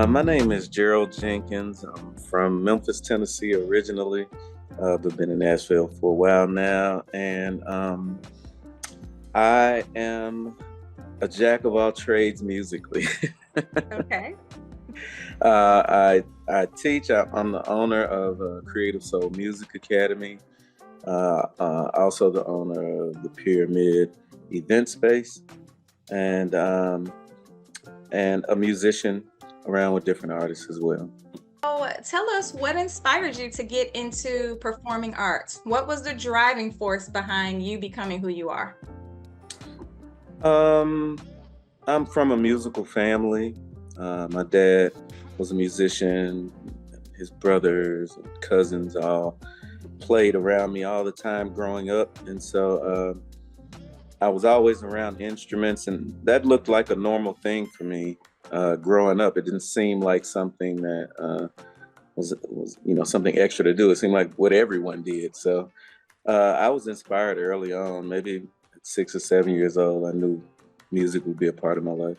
My name is Gerald Jenkins. I'm from Memphis, Tennessee originally, but been in Nashville for a while now. And I am a jack of all trades musically. Okay. I teach. I'm the owner of Creative Soul Music Academy, also the owner of the Pyramid Event Space, and um, and a musician around with different artists as well. So tell us what inspired you to get into performing arts? What was the driving force behind you becoming who you are? Um, I'm from a musical family. My dad was a musician. His brothers and cousins all played around me all the time growing up, and so I was always around instruments, and that looked like a normal thing for me growing up. It didn't seem like something that was something extra to do. It seemed like what everyone did. So I was inspired early on, maybe at 6 or 7 years old. I knew music would be a part of my life.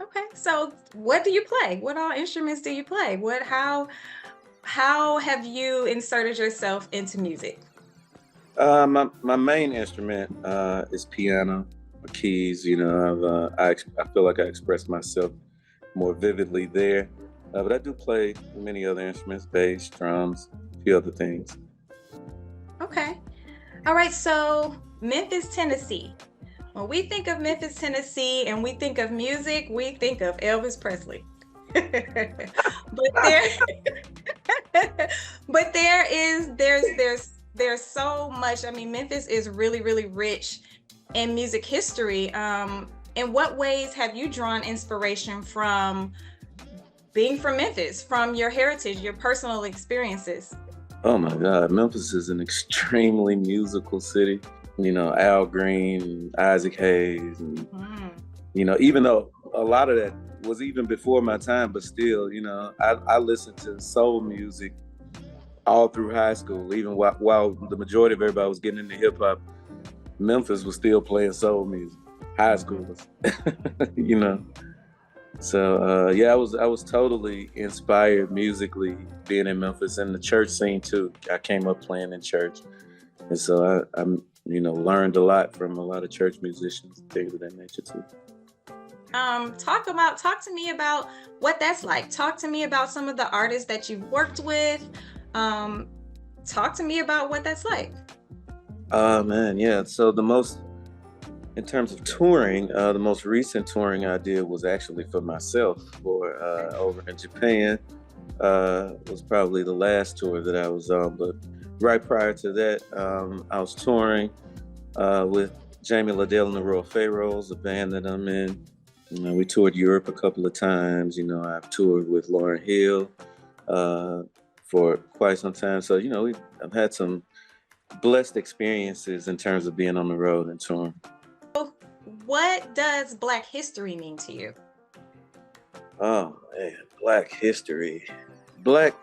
Okay. So what do you play? What all instruments do you play? How have you inserted yourself into music? My main instrument is piano, keys. I feel like I express myself more vividly there. But I do play many other instruments, bass, drums, a few other things. Okay. All right. So Memphis, Tennessee. When we think of Memphis, Tennessee, and we think of music, we think of Elvis Presley. But there but there's so much. I mean, Memphis is really rich in music history. In what ways have you drawn inspiration from being from Memphis, from your heritage, your personal experiences? Oh my God, Memphis is an extremely musical city. Al Green, Isaac Hayes, and Mm. even though a lot of that was even before my time, but still, I listened to soul music all through high school. Even while the majority of everybody was getting into hip hop, Memphis was still playing soul music. High Mhm. schoolers, you know. So yeah, I was totally inspired musically being in Memphis and the church scene too. I came up playing in church, and so I learned a lot from a lot of church musicians, things of that nature too. Talk to me about what that's like. Talk to me about some of the artists that you've worked with. Um, Talk to me about what that's like. Oh man, yeah. So in terms of touring, the most recent touring I did was actually for myself for Okay. over in Japan. Was probably the last tour that I was on, but right prior to that, I was touring with Jamie Liddell and the Royal Pharaohs, a band that I'm in. We toured Europe a couple of times. I've toured with Lauryn Hill uh, for quite some time. So, I've had some blessed experiences in terms of being on the road and touring. What does Black history mean to you? Oh man, Black history. Black,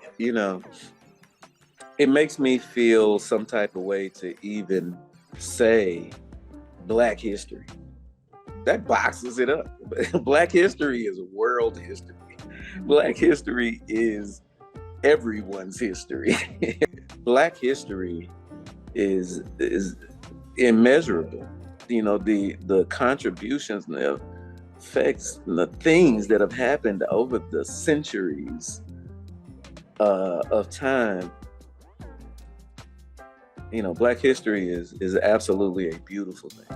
it makes me feel some type of way to even say Black history. That boxes it up. Black history is world history. Black history is everyone's history. Black history is immeasurable. The contributions and the effects and the things that have happened over the centuries of time. Black history is absolutely a beautiful thing.